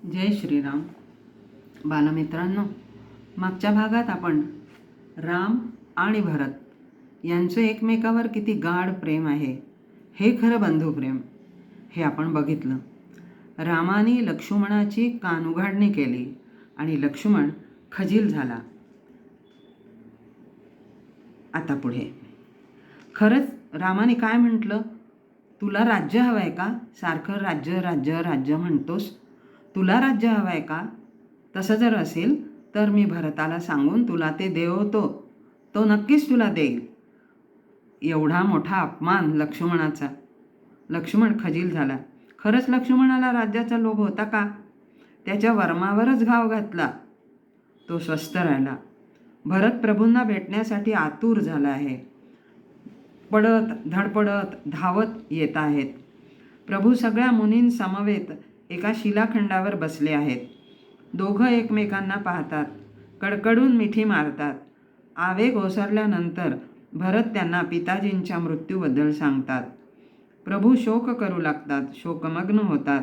जय श्रीराम. बालमित्रांनो, मागच्या भागात आपण राम आणि भरत यांचं एकमेकावर किती गाढ प्रेम आहे, हे खरं बंधुप्रेम, हे आपण बघितलं. रामाने लक्ष्मणाची कानउघाडणी केली आणि लक्ष्मण खजील झाला. आता पुढे खरंच रामाने काय म्हटलं? तुला राज्य हवं आहे का? सारखं राज्य राज्य राज्य म्हणतोस. तुला राज्य हवं आहे का? तसं जर असेल तर मी भरताला सांगून तुला ते देवतो. तो नक्कीच तुला देईल. एवढा मोठा अपमान लक्ष्मणाचा. लक्ष्मण खजील झाला. खरंच लक्ष्मणाला राज्याचा लोभ होता का? त्याच्या वर्मावरच घाव घातला. तो स्वस्थ राहिला. भरत प्रभूंना भेटण्यासाठी आतुर झाला आहे. पडत धडपडत धावत येत आहेत. प्रभू सगळ्या मुनींसमवेत एका शिलाखंडावर बसले आहेत. दोघं एकमेकांना पाहतात, कडकडून मिठी मारतात. आवेग ओसरल्यानंतर भरत त्यांना पिताजींच्या मृत्यूबद्दल सांगतात. प्रभू शोक करू लागतात, शोकमग्न होतात.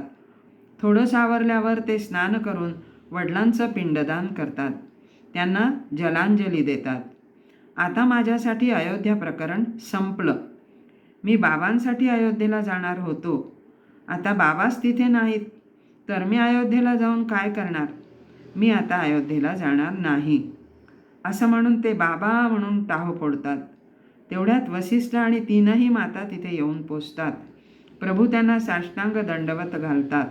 थोडं सावरल्यावर ते स्नान करून वडिलांचं पिंडदान करतात. त्यांना जलांजली देतात. आता माझ्यासाठी अयोध्या प्रकरण संपलं. मी बाबांसाठी अयोध्येला जाणार होतो. आता बाबाच तिथे नाहीत तर मी अयोध्येला जाऊन काय करणार? मी आता अयोध्येला जाणार नाही, असं म्हणून ते बाबा म्हणून टाहो फोडतात. तेवढ्यात वसिष्ठ आणि तीनही माता तिथे येऊन पोचतात. प्रभू त्यांना साष्टांग दंडवत घालतात.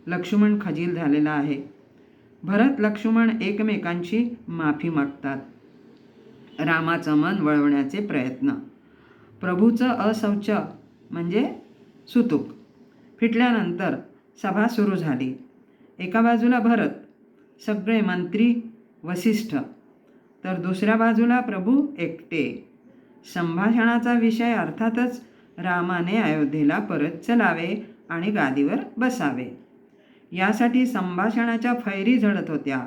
लक्ष्मण खजील झालेला आहे. भरत लक्ष्मण एकमेकांची माफी मागतात. रामाचं मन वळवण्याचे प्रयत्न. प्रभूचं अशौच म्हणजे सुतूक फिटल्यानंतर सभा सुरू झाली. एका बाजूला भरत, सगळे मंत्री, वसिष्ठ, तर दुसऱ्या बाजूला प्रभू एकटे. संभाषणाचा विषय अर्थातच रामाने अयोध्येला परत चलावे आणि गादीवर बसावे. यासाठी संभाषणाच्या फैरी झडत होत्या.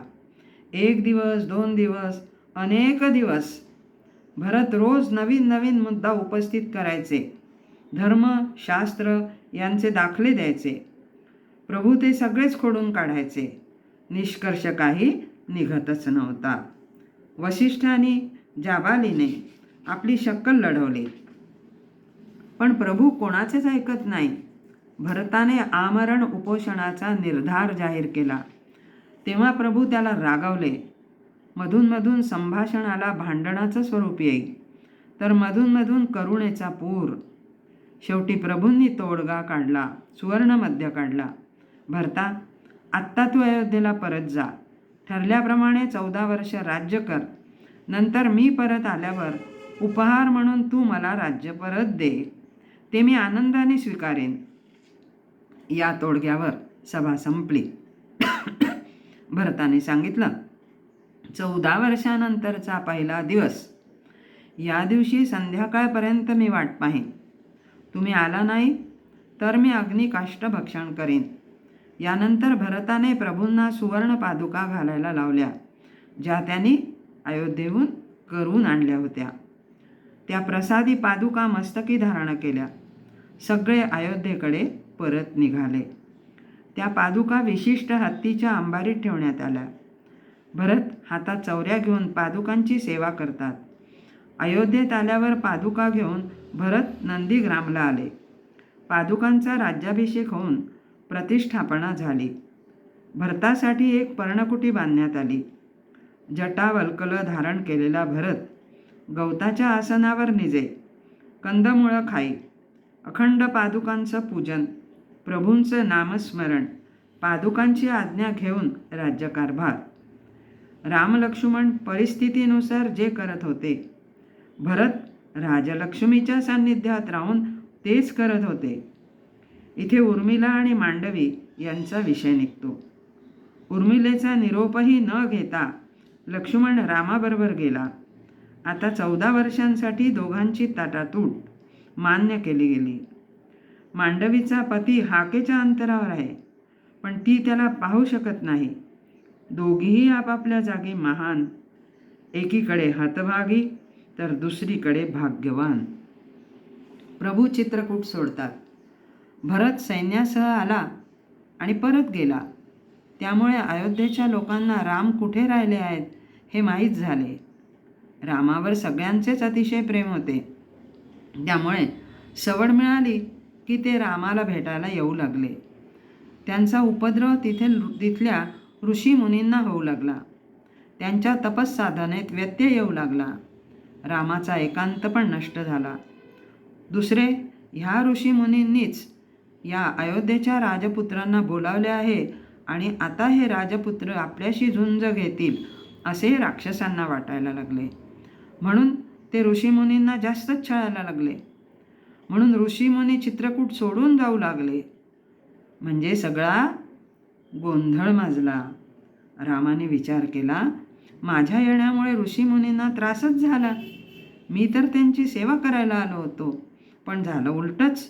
1 दिवस, 2 दिवस, अनेक दिवस. भरत रोज नवीन नवीन मुद्दा उपस्थित करायचे. धर्म, शास्त्र यांचे दाखले द्यायचे. प्रभू ते सगळेच खोडून काढायचे. निष्कर्ष काही निघतच नव्हता. वसिष्ठांनी जाबालीने आपली शक्कल लढवली, पण प्रभू कोणाचेच ऐकत नाही. भरताने आमरण उपोषणाचा निर्धार जाहीर केला. तेव्हा प्रभू त्याला रागावले. मधूनमधून संभाषणाला भांडणाचं स्वरूप येईल, तर मधूनमधून करुणेचा पूर. शेवटी प्रभूंनी तोडगा काढला, सुवर्णमध्य काढला. भरता, आत्ता तू अयोध्येला परत जा. ठरल्याप्रमाणे 14 वर्ष राज्य कर. नंतर मी परत आल्यावर उपहार म्हणून तू मला राज्य परत दे. ते मी आनंदाने स्वीकारेन. या तोडग्यावर सभा संपली. भरताने सांगितलं, 14 वर्षानंतरचा पहिला दिवस. या दिवशी संध्याकाळपर्यंत मी वाट पाहीन. तुम्ही आला नाही तर मी अग्निकाष्ठ भक्षण करीन. यानंतर भरताने प्रभूंना सुवर्ण पादुका घालायला लावल्या, ज्या त्यांनी अयोध्येहून करून आणल्या होत्या. त्या प्रसादी पादुका मस्तकी धारण केल्या. सगळे अयोध्येकडे परत निघाले. त्या पादुका विशिष्ट हत्तीच्या अंबारीत ठेवण्यात आल्या. भरत हातात चौऱ्या घेऊन पादुकांची सेवा करतात. अयोध्येत आल्यावर पादुका घेऊन भरत नंदीग्रामला आले. पादुकांचा राज्याभिषेक होऊन प्रतिष्ठापना झाली. भरतासाठी एक पर्णकुटी बांधण्यात आली. जटावल्कल धारण केलेला भरत गवताच्या आसनावर निजे, कंदमुळं खाई. अखंड पादुकांचं पूजन, प्रभूंचं नामस्मरण, पादुकांची आज्ञा घेऊन राज्यकारभार. रामलक्ष्मण परिस्थितीनुसार जे करत होते, भरत राजलक्ष्मीच्या सान्निध्यात राहून तेच करत होते. इथे उर्मिला आणि मांडवी यांचा विषय निघतो. उर्मिलेचा निरोपही न घेता लक्ष्मण रामाबरोबर गेला. आता 14 वर्षांसाठी दोघांची ताटातूट मान्य केली गेली. मांडवीचा पती हाकेच्या अंतरावर आहे, पण ती त्याला पाहू शकत नाही. दोघीही आपापल्या जागी महान. एकीकडे हतभागी तर दुसरीकडे भाग्यवान. प्रभू चित्रकूट सोडतात. भरत सैन्यासह आला आणि परत गेला. त्यामुळे अयोध्येच्या लोकांना राम कुठे राहिले आहेत हे माहीत झाले. रामावर सगळ्यांचेच अतिशय प्रेम होते. त्यामुळे सवड मिळाली की ते रामाला भेटायला येऊ लागले. त्यांचा उपद्रव तिथल्या ऋषीमुनींना होऊ लागला. त्यांच्या तपस्साधनेत व्यत्यय येऊ लागला. रामाचा एकांत पण नष्ट झाला. दुसरे, ह्या ऋषीमुनींनीच या अयोध्येच्या राजपुत्रांना बोलावले आहे आणि आता हे राजपुत्र आपल्याशी झुंज घेतील असे राक्षसांना वाटायला लागले. म्हणून ते ऋषीमुनींना जास्तच छळायला लागले. म्हणून ऋषीमुनी चित्रकूट सोडून जाऊ लागले. म्हणजे सगळा गोंधळ माजला. रामाने विचार केला, माझ्या येण्यामुळे ऋषीमुनींना त्रासच झाला. मी तर त्यांची सेवा करायला आलो होतो, पण झालं उलटंच.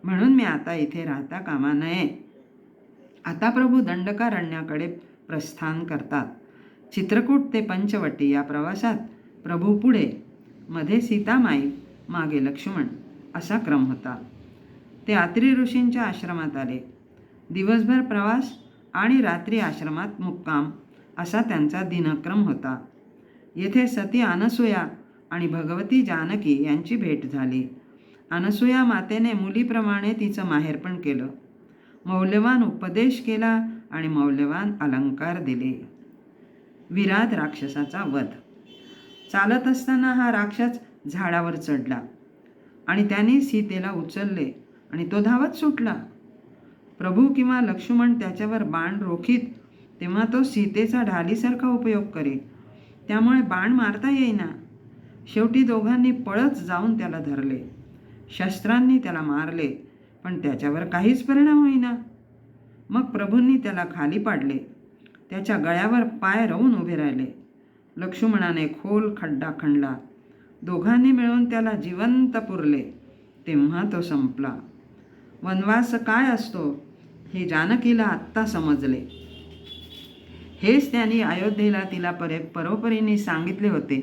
म्हणून मी आता इथे राहता कामा नये. आता प्रभू दंडकारण्याकडे प्रस्थान करतात. चित्रकूट ते पंचवटी या प्रवासात प्रभू पुढे, मध्ये सीतामाई, मागे लक्ष्मण असा क्रम होता. ते अत्री ऋषींच्या आश्रमात आले. दिवसभर प्रवास आणि रात्री आश्रमात मुक्काम असा त्यांचा दिनक्रम होता. येथे सती अनसूया आणि भगवती जानकी यांची भेट झाली. अनसूया मातेने मुलीप्रमाणे तिचं माहेरपण केलं. मौल्यवान उपदेश केला आणि मौल्यवान अलंकार दिले. विराट राक्षसाचा वध. चालत असताना हा राक्षस झाडावर चढला आणि त्याने सीतेला उचलले आणि तो धावत सुटला. प्रभू किंवा लक्ष्मण त्याच्यावर बाण रोखीत तेव्हा तो सीतेचा ढालीसारखा उपयोग करे. त्यामुळे बाण मारता येईना. शेवटी दोघांनी पळत जाऊन त्याला धरले. शस्त्रांनी त्याला मारले, पण त्याच्यावर काहीच परिणाम होईना. मग प्रभूंनी त्याला खाली पाडले. त्याच्या गळ्यावर पाय रोवून उभे राहिले. लक्ष्मणाने खोल खड्डा खणला. दोघांनी मिळून त्याला जिवंत पुरले. तेव्हा तो संपला. वनवास काय असतो हे जानकीला आत्ता समजले. हेच त्यांनी अयोध्येला तिला परोपरीने सांगितले होते,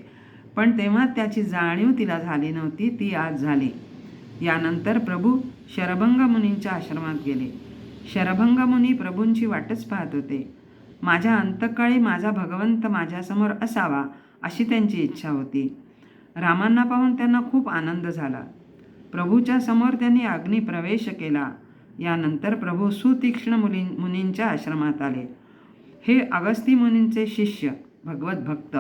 पण तेव्हा त्याची जाणीव तिला झाली नव्हती. ती आज झाली. यानंतर प्रभू शरभंग मुनींच्या आश्रमात गेले. शरभंग मुनी प्रभूंची वाटच पाहत होते. माझ्या अंतकाळी माझा भगवंत माझ्यासमोर असावा अशी त्यांची इच्छा होती. रामांना पाहून त्यांना खूप आनंद झाला. प्रभूच्या समोर त्यांनी अग्नी प्रवेश केला. यानंतर प्रभू सुतीक्ष्ण मुनींच्या आश्रमात आले. हे अगस्ती मुनींचे शिष्य, भगवत भक्त.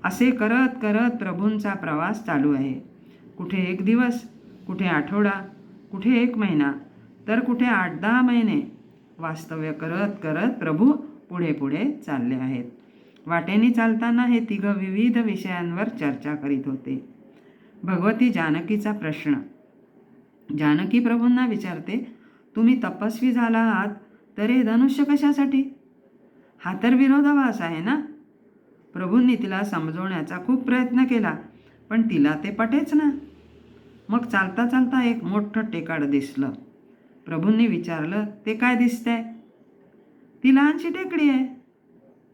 असे करत करत प्रभूंचा प्रवास चालू आहे. कुठे 1 दिवस, कुठे आठवडा, कुठे 1 महिना, तर कुठे 8-10 महिने वास्तव्य करत करत प्रभू पुढे पुढे चालले आहेत. वाटेने चालताना हे तिघं विविध विषयांवर चर्चा करीत होते. भगवती जानकीचा प्रश्न. जानकी प्रभूंना विचारते, तुम्ही तपस्वी झाला आहात तर हे धनुष्य कशासाठी? हा तर विरोधाभास आहे ना. प्रभूंनी तिला समजवण्याचा खूप प्रयत्न केला, पण तिला ते पटेच ना. मग चालता चालता एक मोठं टेकाड दिसलं. प्रभूंनी विचारलं, ते काय दिसतंय? ती लहानशी टेकडी आहे.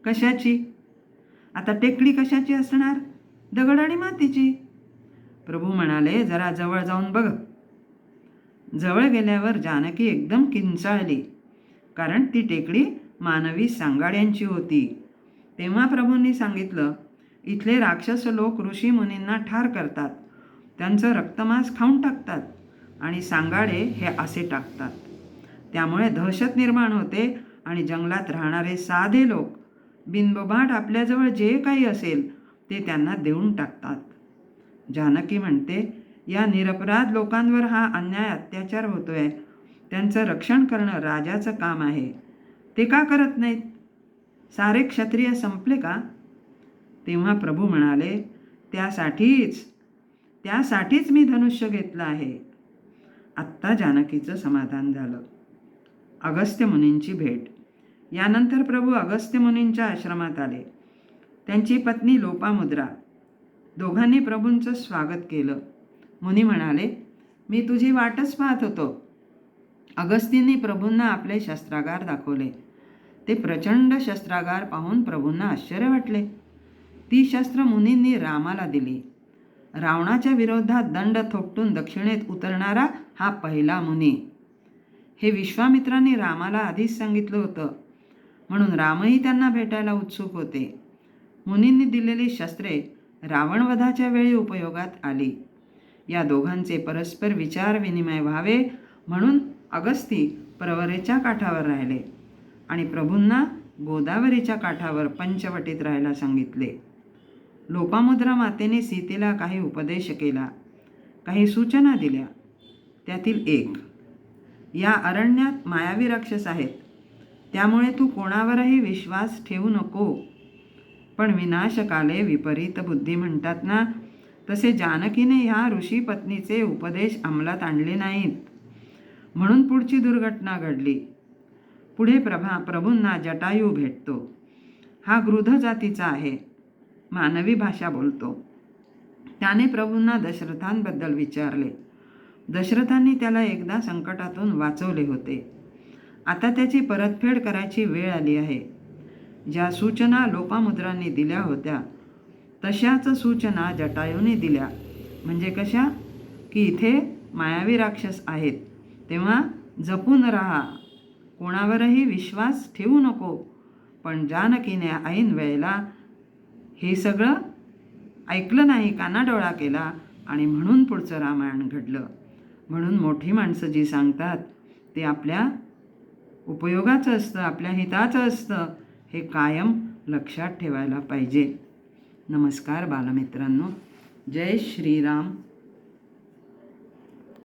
कशाची? आता टेकडी कशाची असणार? दगड आणि मातीची. प्रभू म्हणाले, जरा जवळ जाऊन बघ. जवळ गेल्यावर जानकी एकदम किंचाळली, कारण ती टेकडी मानवी सांगाड्यांची होती. तेव्हा प्रभूंनी सांगितलं, इथले राक्षस लोक ऋषी मुनींना ठार करतात, त्यांचं रक्तमांस खाऊन टाकतात आणि सांगाडे हे असे टाकतात. त्यामुळे दहशत निर्माण होते आणि जंगलात राहणारे साधे लोक बिनबोभाट आपल्याजवळ जे काही असेल ते त्यांना देऊन टाकतात. जानकी म्हणते, या निरपराध लोकांवर हा अन्याय अत्याचार होतोय. त्यांचं रक्षण करणं राजाचं काम आहे. ते का करत नाहीत? सारे क्षत्रिय संपले का? तेव्हा प्रभू म्हणाले, त्यासाठीच मी धनुष्य घेतलं आहे. आत्ता जानकीचं समाधान झालं. अगस्त्य मुनींची भेट. यानंतर प्रभू अगस्त्य मुनींच्या आश्रमात आले. त्यांची पत्नी लोपामुद्रा. दोघांनी प्रभूंचं स्वागत केलं. मुनी म्हणाले, मी तुझी वाटच पाहत होतो. अगस्तींनी प्रभूंना आपले शस्त्रागार दाखवले. ते प्रचंड शस्त्रागार पाहून प्रभूंना आश्चर्य वाटले. ती शस्त्र मुनींनी रामाला दिली. रावणाच्या विरोधात दंड थोपटून दक्षिणेत उतरणारा हा पहिला मुनी. हे विश्वामित्रांनी रामाला आधीच सांगितलं होतं. म्हणून रामही त्यांना भेटायला उत्सुक होते. मुनींनी दिलेली शस्त्रे रावणवधाच्या वेळी उपयोगात आली. या दोघांचे परस्पर विचार विनिमय व्हावे म्हणून अगस्ती प्रवरेच्या काठावर राहिले आणि प्रभूंना गोदावरीच्या काठावर पंचवटीत राहायला सांगितले. लोपामुद्रा मातेने सीतेला काही उपदेश केला, काही सूचना दिल्या. त्यातील एक, या अरण्यात मायावी राक्षस आहेत, त्यामुळे तू कोणावरही विश्वास ठेवू नको. पण विनाशकाले विपरीत बुद्धी म्हणतात ना, तसे जानकीने ह्या ऋषी पत्नीचे उपदेश अंमलात आणले नाहीत, म्हणून पुढची दुर्घटना घडली. पुढे प्रभूंना जटायू भेटतो. हा गृध जातीचा आहे, मानवी भाषा बोलतो. त्याने प्रभूंना दशरथांबद्दल विचारले. दशरथांनी त्याला एकदा संकटातून वाचवले होते. आता त्याची परतफेड करायची वेळ आली आहे. ज्या सूचना लोपामुद्रांनी दिल्या होत्या तशाच सूचना जटायूने दिल्या. म्हणजे कशा? की इथे मायावी राक्षस आहेत, तेव्हा जपून राहा, कोणावरही विश्वास ठेवू नको. पण जानकीने ऐन वेळेला हे सगळं ऐकलं नाही, कानाडोळा केला आणि म्हणून पुढचं रामायण घडलं. म्हणून मोठी माणसं जी सांगतात ते आपल्या उपयोगाचं असतं, आपल्या हिताचं असतं, हे कायम लक्षात ठेवायला पाहिजे. नमस्कार बालमित्रांनो. जय श्रीराम.